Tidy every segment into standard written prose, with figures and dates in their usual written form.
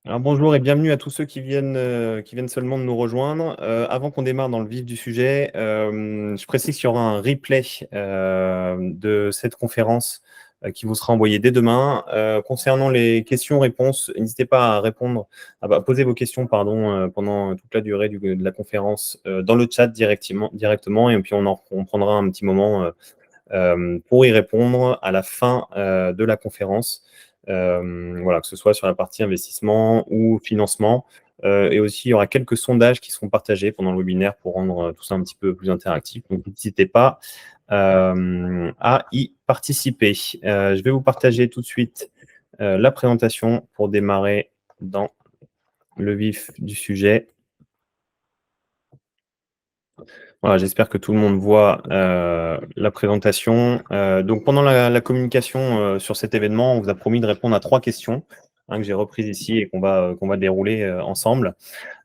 Alors bonjour et bienvenue à tous ceux qui viennent seulement de nous rejoindre. Avant qu'on démarre dans le vif du sujet, je précise qu'il y aura un replay de cette conférence qui vous sera envoyé dès demain. Concernant les questions-réponses, n'hésitez pas à répondre, poser vos questions pendant toute la durée de la conférence dans le chat directement et puis on prendra un petit moment pour y répondre à la fin de la conférence. Voilà, que ce soit sur la partie investissement ou financement. Et aussi, il y aura quelques sondages qui seront partagés pendant le webinaire pour rendre tout ça un petit peu plus interactif. Donc, n'hésitez pas à y participer. Je vais vous partager tout de suite la présentation pour démarrer dans le vif du sujet. Voilà, j'espère que tout le monde voit la présentation. Donc, pendant la communication sur cet événement, on vous a promis de répondre à 3 questions que j'ai reprises ici et qu'on va dérouler ensemble.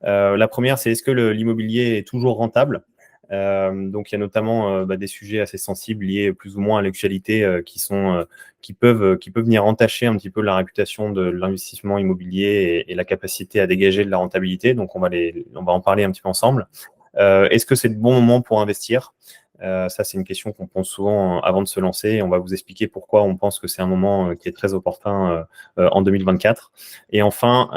La première, c'est est-ce que l'immobilier est toujours rentable? Donc, il y a notamment des sujets assez sensibles liés plus ou moins à l'actualité qui peuvent venir entacher un petit peu la réputation de l'investissement immobilier et la capacité à dégager de la rentabilité. Donc, on va en parler un petit peu ensemble. Est-ce que c'est le bon moment pour investir? Ça, c'est une question qu'on pose souvent avant de se lancer. On va vous expliquer pourquoi on pense que c'est un moment qui est très opportun en 2024. Et enfin,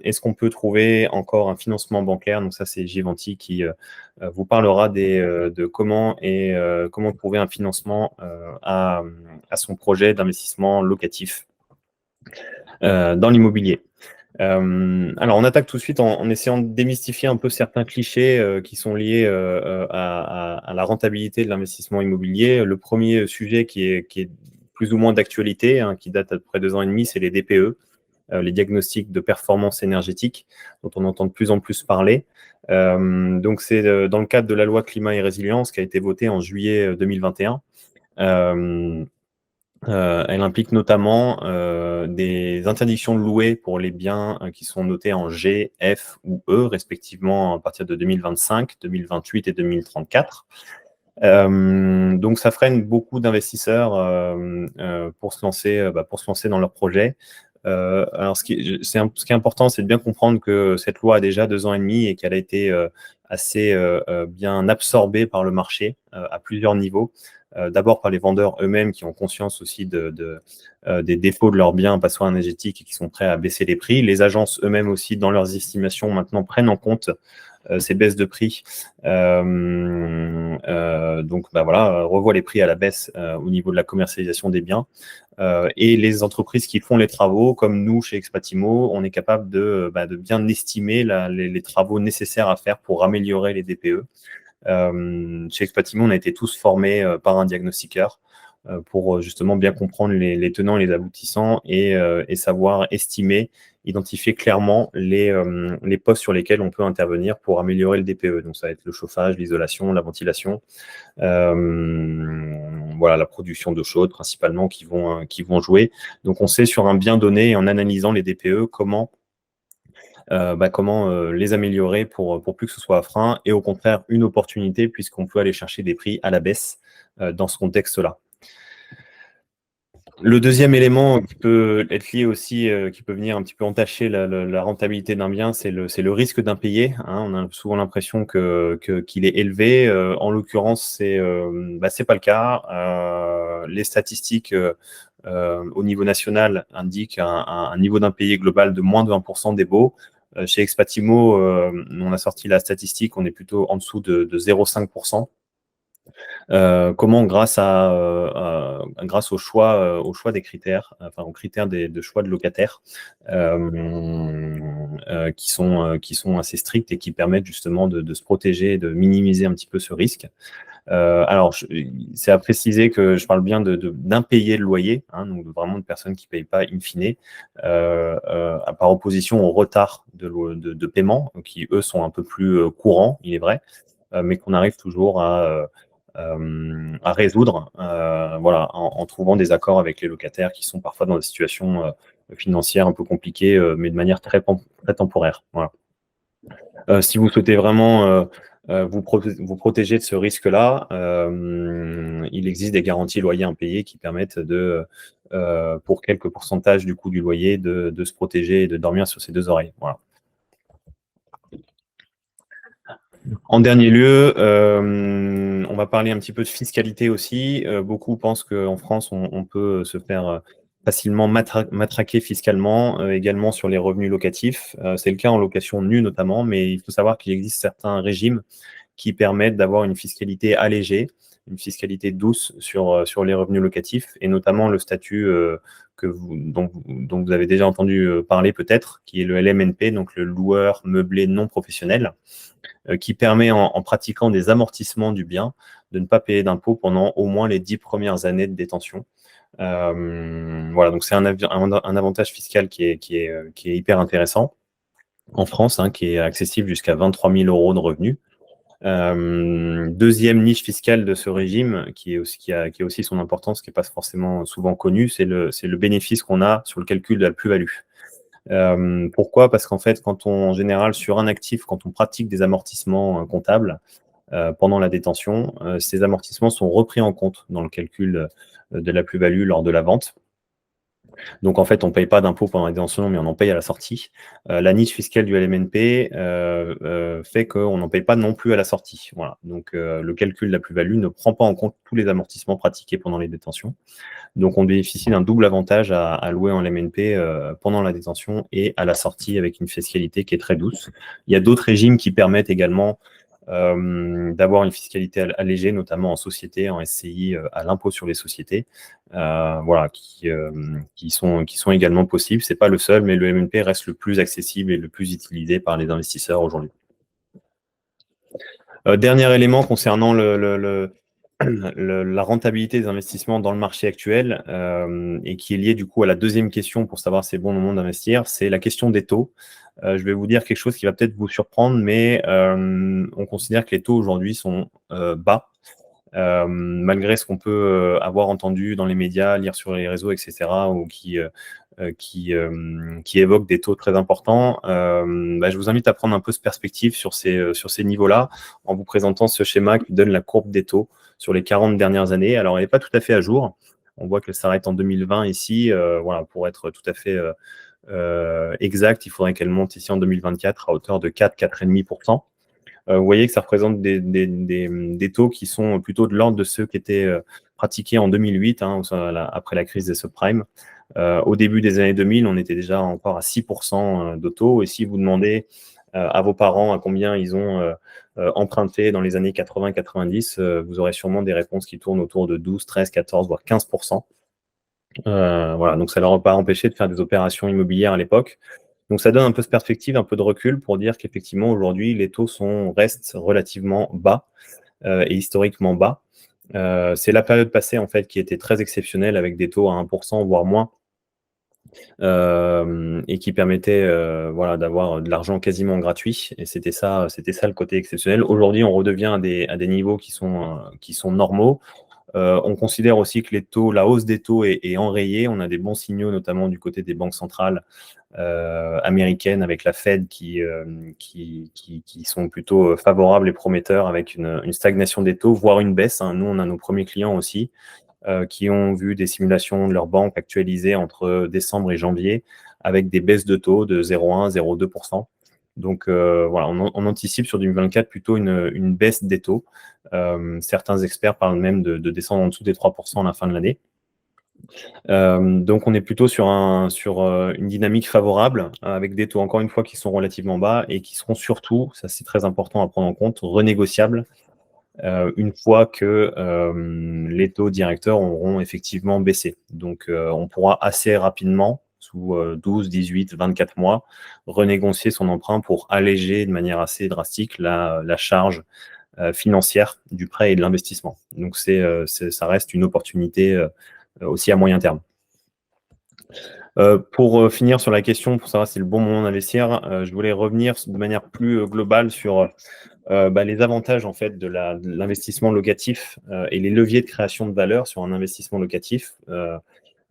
est-ce qu'on peut trouver encore un financement bancaire? Donc ça, c'est Givenchy qui vous parlera de comment trouver un financement à son projet d'investissement locatif dans l'immobilier. Alors, on attaque tout de suite en essayant de démystifier un peu certains clichés qui sont liés à la rentabilité de l'investissement immobilier. Le premier sujet qui est plus ou moins d'actualité, qui date à peu près 2 ans et demi, c'est les DPE, les diagnostics de performance énergétique, dont on entend de plus en plus parler. Donc, c'est dans le cadre de la loi climat et résilience qui a été votée en juillet 2021. Elle implique notamment des interdictions de louer pour les biens qui sont notés en G, F ou E, respectivement à partir de 2025, 2028 et 2034. Donc, ça freine beaucoup d'investisseurs pour se lancer dans leur projet. Alors, ce qui est important, c'est de bien comprendre que cette loi a déjà 2 ans et demi et qu'elle a été assez bien absorbée par le marché à plusieurs niveaux. D'abord par les vendeurs eux-mêmes qui ont conscience aussi des défauts de leurs biens passoires énergétiques et qui sont prêts à baisser les prix. Les agences eux-mêmes aussi, dans leurs estimations, maintenant prennent en compte ces baisses de prix. Donc, voilà, revoient les prix à la baisse au niveau de la commercialisation des biens. Et les entreprises qui font les travaux, comme nous chez Expatimo, on est capable de bien estimer les travaux nécessaires à faire pour améliorer les DPE. Chez Expatimo, on a été tous formés par un diagnostiqueur pour justement bien comprendre les tenants et les aboutissants et savoir estimer, identifier clairement les postes sur lesquels on peut intervenir pour améliorer le DPE. Donc, ça va être le chauffage, l'isolation, la ventilation, voilà, la production d'eau chaude principalement qui vont jouer. Donc, on sait sur un bien donné, en analysant les DPE, comment les améliorer pour plus que ce soit un frein et au contraire une opportunité puisqu'on peut aller chercher des prix à la baisse dans ce contexte-là. Le deuxième élément qui peut être lié aussi, qui peut venir un petit peu entacher la rentabilité d'un bien, c'est le risque d'impayé. On a souvent l'impression qu'il est élevé. En l'occurrence, c'est pas le cas. Les statistiques au niveau national indiquent un niveau d'impayé global de moins de 20% des baux. Chez Expatimo, on a sorti la statistique, on est plutôt en dessous de 0,5%. Comment grâce au choix des critères, enfin aux critères de choix de locataires qui sont assez stricts et qui permettent justement de se protéger, de minimiser un petit peu ce risque. Alors, c'est à préciser que je parle bien d'impayés de loyer, donc vraiment de personnes qui ne payent pas in fine, par opposition au retard de paiement, qui eux sont un peu plus courants, il est vrai, mais qu'on arrive toujours à résoudre voilà, en trouvant des accords avec les locataires qui sont parfois dans des situations financières un peu compliquées, mais de manière très temporaire. Voilà. Si vous souhaitez vraiment vous protéger de ce risque-là, il existe des garanties loyers impayés qui permettent pour quelques pourcentages du coût du loyer, de se protéger et de dormir sur ses deux oreilles. Voilà. En dernier lieu, on va parler un petit peu de fiscalité aussi. Beaucoup pensent qu'en France, on peut se faire facilement matraquer fiscalement, également sur les revenus locatifs. C'est le cas en location nue notamment, mais il faut savoir qu'il existe certains régimes qui permettent d'avoir une fiscalité allégée, une fiscalité douce sur les revenus locatifs, et notamment le statut dont vous avez déjà entendu parler peut-être, qui est le LMNP, donc le loueur meublé non professionnel, qui permet, en pratiquant des amortissements du bien, de ne pas payer d'impôts pendant au moins les 10 premières années de détention. Voilà, donc c'est un avantage fiscal qui est hyper intéressant en France, hein, qui est accessible jusqu'à 23 000 € de revenus. Deuxième niche fiscale de ce régime, qui a aussi son importance, qui n'est pas forcément souvent connue, c'est le bénéfice qu'on a sur le calcul de la plus-value. Pourquoi? Parce qu'en fait, en général, sur un actif, quand on pratique des amortissements comptables pendant la détention, ces amortissements sont repris en compte dans le calcul de la plus-value lors de la vente. Donc, en fait, on ne paye pas d'impôt pendant la détention, mais on en paye à la sortie. La niche fiscale du LMNP fait qu'on n'en paye pas non plus à la sortie. Voilà. Donc, le calcul de la plus-value ne prend pas en compte tous les amortissements pratiqués pendant les détentions. Donc, on bénéficie d'un double avantage à louer en LMNP pendant la détention et à la sortie, avec une fiscalité qui est très douce. Il y a d'autres régimes qui permettent également d'avoir une fiscalité allégée, notamment en société, en SCI, à l'impôt sur les sociétés, voilà, qui sont également possibles. Ce n'est pas le seul, mais le LMNP reste le plus accessible et le plus utilisé par les investisseurs aujourd'hui. Dernier élément concernant la rentabilité des investissements dans le marché actuel, et qui est lié du coup à la deuxième question pour savoir si c'est bon moment d'investir, c'est la question des taux. Je vais vous dire quelque chose qui va peut-être vous surprendre, mais on considère que les taux aujourd'hui sont bas, malgré ce qu'on peut avoir entendu dans les médias, lire sur les réseaux, etc., ou qui évoquent des taux très importants. Je vous invite à prendre un peu de perspective sur ces niveaux-là, en vous présentant ce schéma qui donne la courbe des taux sur les 40 dernières années. Alors, elle n'est pas tout à fait à jour. On voit qu'elle s'arrête en 2020 ici. Voilà, pour être tout à fait exact, il faudrait qu'elle monte ici en 2024 à hauteur de 4,5%. Vous voyez que ça représente des taux qui sont plutôt de l'ordre de ceux qui étaient pratiqués en 2008, hein, après la crise des subprimes. Au début des années 2000, on était déjà encore à 6% de taux. Et si vous demandez à vos parents à combien ils ont emprunté dans les années 80-90, vous aurez sûrement des réponses qui tournent autour de 12, 13, 14, voire 15%. Voilà, donc ça ne leur a pas empêché de faire des opérations immobilières à l'époque. Donc ça donne un peu de perspective, un peu de recul pour dire qu'effectivement aujourd'hui les taux restent relativement bas et historiquement bas. C'est la période passée en fait qui était très exceptionnelle, avec des taux à 1% voire moins, et qui permettait voilà, d'avoir de l'argent quasiment gratuit, et c'était ça le côté exceptionnel. Aujourd'hui on redevient à des niveaux qui sont normaux. On considère aussi que la hausse des taux est enrayée. On a des bons signaux, notamment du côté des banques centrales américaines, avec la Fed qui sont plutôt favorables et prometteurs, avec une stagnation des taux, voire une baisse, hein. Nous, on a nos premiers clients aussi qui ont vu des simulations de leur banque actualisées entre décembre et janvier, avec des baisses de taux de 0,1, 0,2%. Donc voilà, on anticipe sur 2024 plutôt une baisse des taux. Certains experts parlent même de descendre en dessous des 3% à la fin de l'année. Donc on est plutôt sur une dynamique favorable, avec des taux encore une fois qui sont relativement bas et qui seront surtout, ça c'est très important à prendre en compte, renégociables une fois que les taux directeurs auront effectivement baissé. Donc on pourra assez rapidement, sous 12, 18, 24 mois, renégocier son emprunt pour alléger de manière assez drastique la charge financière du prêt et de l'investissement. Donc ça reste une opportunité aussi à moyen terme. Pour finir sur la question, pour savoir si c'est le bon moment d'investir, je voulais revenir de manière plus globale sur les avantages en fait de l'investissement locatif et les leviers de création de valeur sur un investissement locatif.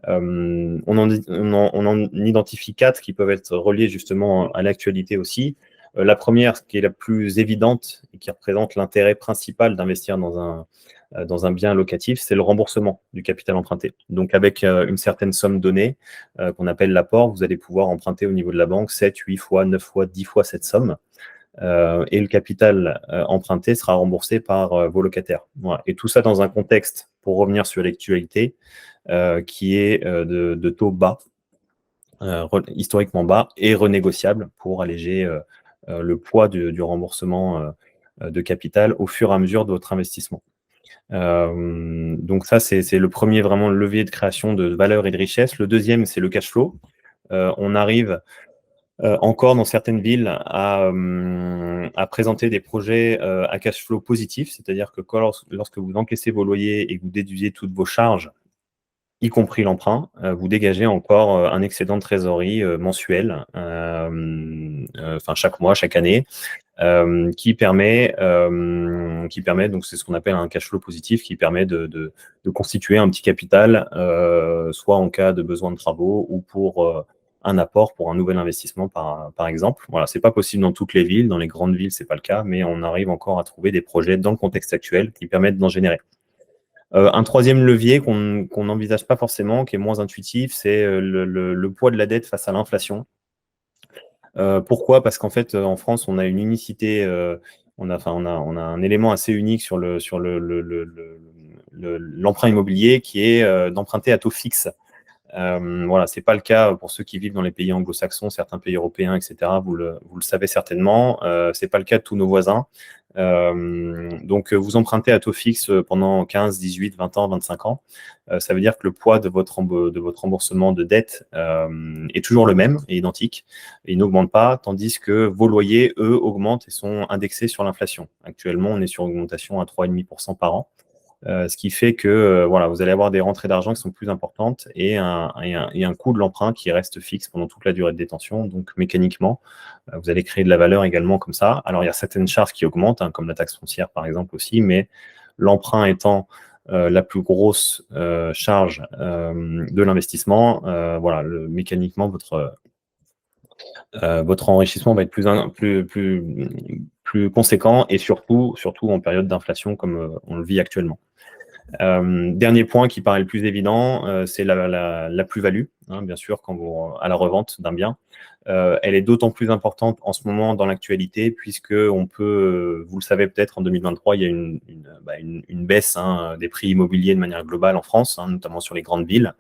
On en identifie 4 qui peuvent être reliés justement à l'actualité aussi. La première, qui est la plus évidente et qui représente l'intérêt principal d'investir dans dans un bien locatif, c'est le remboursement du capital emprunté. Donc, avec une certaine somme donnée, qu'on appelle l'apport, vous allez pouvoir emprunter au niveau de la banque 7, 8 fois, 9 fois, 10 fois cette somme. Et le capital emprunté sera remboursé par vos locataires. Voilà. Et tout ça dans un contexte, pour revenir sur l'actualité, qui est de taux bas, historiquement bas, et renégociable pour alléger le poids du remboursement de capital au fur et à mesure de votre investissement. Donc ça, c'est le premier vraiment levier de création de valeur et de richesse. Le deuxième, c'est le cash flow. On arrive encore dans certaines villes à présenter des projets à cash flow positif, c'est-à-dire que lorsque vous encaissez vos loyers et que vous déduisez toutes vos charges, y compris l'emprunt, vous dégagez encore un excédent de trésorerie mensuel, enfin chaque mois, chaque année, qui permet, donc c'est ce qu'on appelle un cash flow positif, qui permet de constituer un petit capital, soit en cas de besoin de travaux ou pour un apport pour un nouvel investissement, par exemple. Voilà, c'est pas possible dans toutes les villes, dans les grandes villes, c'est pas le cas, mais on arrive encore à trouver des projets dans le contexte actuel qui permettent d'en générer. Un troisième levier qu'on n'envisage pas forcément, qui est moins intuitif, c'est le poids de la dette face à l'inflation. Pourquoi? Parce qu'en fait, en France, on a une unicité, on a un élément assez unique sur l'emprunt immobilier qui est d'emprunter à taux fixe. Voilà, c'est pas le cas pour ceux qui vivent dans les pays anglo-saxons, certains pays européens, etc. Vous le savez certainement. C'est pas le cas de tous nos voisins. Donc, vous empruntez à taux fixe pendant 15, 18, 20 ans, 25 ans. Ça veut dire que le poids de votre remboursement de dette est toujours le même et identique. Et il n'augmente pas, tandis que vos loyers, eux, augmentent et sont indexés sur l'inflation. Actuellement, on est sur une augmentation à 3,5% par an. Ce qui fait que voilà, vous allez avoir des rentrées d'argent qui sont plus importantes et un coût de l'emprunt qui reste fixe pendant toute la durée de détention. Donc, mécaniquement, vous allez créer de la valeur également comme ça. Alors, il y a certaines charges qui augmentent, hein, comme la taxe foncière, par exemple, aussi, mais l'emprunt étant la plus grosse charge de l'investissement, voilà, mécaniquement, votre enrichissement va être plus conséquent et surtout en période d'inflation comme on le vit actuellement. Dernier point qui paraît le plus évident, c'est la plus-value, hein, bien sûr, à la revente d'un bien. Elle est d'autant plus importante en ce moment dans l'actualité, puisque on peut, vous le savez peut-être, en 2023, il y a une baisse des prix immobiliers de manière globale en France, notamment sur les grandes villes.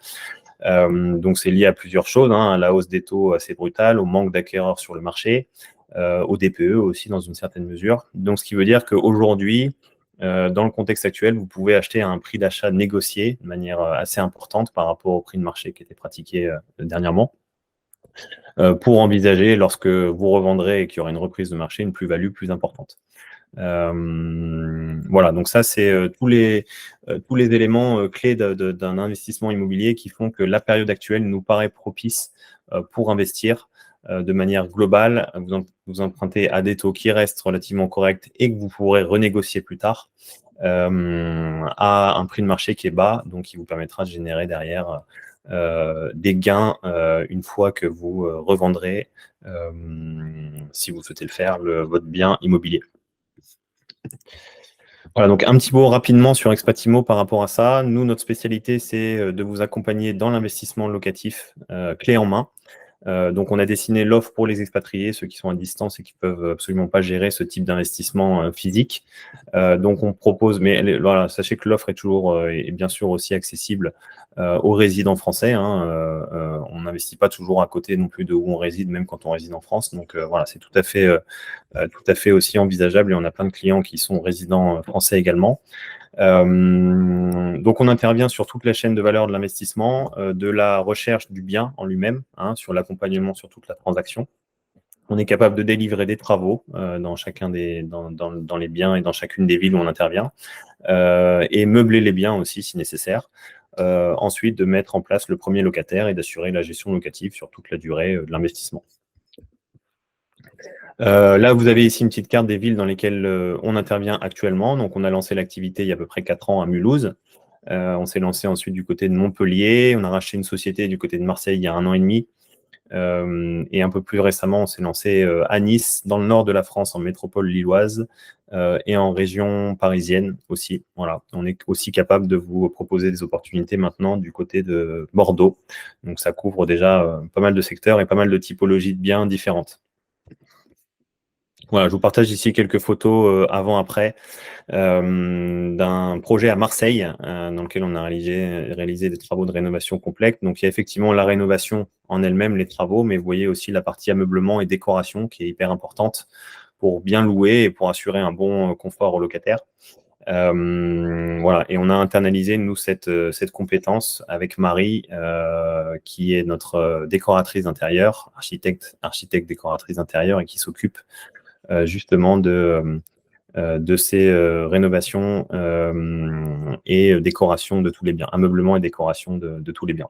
Donc c'est lié à plusieurs choses, à la hausse des taux assez brutale, au manque d'acquéreurs sur le marché, au DPE aussi dans une certaine mesure. Donc ce qui veut dire qu'aujourd'hui, dans le contexte actuel, vous pouvez acheter à un prix d'achat négocié de manière assez importante par rapport au prix de marché qui était pratiqué dernièrement, pour envisager, lorsque vous revendrez et qu'il y aura une reprise de marché, une plus-value plus importante. Voilà, donc ça, c'est tous les éléments clés d'un investissement immobilier qui font que la période actuelle nous paraît propice pour investir de manière globale. Vous empruntez à des taux qui restent relativement corrects et que vous pourrez renégocier plus tard à un prix de marché qui est bas, donc qui vous permettra de générer derrière des gains une fois que vous revendrez, si vous souhaitez le faire, votre bien immobilier. Voilà, donc un petit mot rapidement sur Expatimo par rapport à ça. Nous, notre spécialité, c'est de vous accompagner dans l'investissement locatif clé en main. Donc, on a dessiné l'offre pour les expatriés, ceux qui sont à distance et qui peuvent absolument pas gérer ce type d'investissement physique. Donc, on propose, mais voilà, sachez que l'offre est toujours et bien sûr aussi accessible aux résidents français. On n'investit pas toujours à côté non plus de où on réside, même quand on réside en France. Donc, voilà, c'est tout à fait aussi envisageable et on a plein de clients qui sont résidents français également. Donc, on intervient sur toute la chaîne de valeur de l'investissement, de la recherche du bien en lui-même, sur l'accompagnement sur toute la transaction. On est capable de délivrer des travaux dans les biens et dans chacune des villes où on intervient, et meubler les biens aussi si nécessaire. Ensuite, de mettre en place le premier locataire et d'assurer la gestion locative sur toute la durée de l'investissement. Là, vous avez ici une petite carte des villes dans lesquelles on intervient actuellement. Donc, on a lancé l'activité il y a à peu près 4 ans à Mulhouse. On s'est lancé ensuite du côté de Montpellier. On a racheté une société du côté de Marseille il y a 1 an et demi. Et un peu plus récemment, on s'est lancé à Nice, dans le nord de la France, en métropole lilloise, et en région parisienne aussi. Voilà, on est aussi capable de vous proposer des opportunités maintenant du côté de Bordeaux. Donc ça couvre déjà pas mal de secteurs et pas mal de typologies de biens différentes. Voilà, je vous partage ici quelques photos avant-après d'un projet à Marseille dans lequel on a réalisé des travaux de rénovation complète. Donc il y a effectivement la rénovation en elle-même, les travaux, mais vous voyez aussi la partie ameublement et décoration qui est hyper importante pour bien louer et pour assurer un bon confort aux locataires. Voilà, et on a internalisé, nous, cette compétence avec Marie, qui est notre décoratrice d'intérieur, architecte décoratrice d'intérieur, et qui s'occupe justement de ces rénovations et décoration de tous les biens, ameublement et décoration de tous les biens.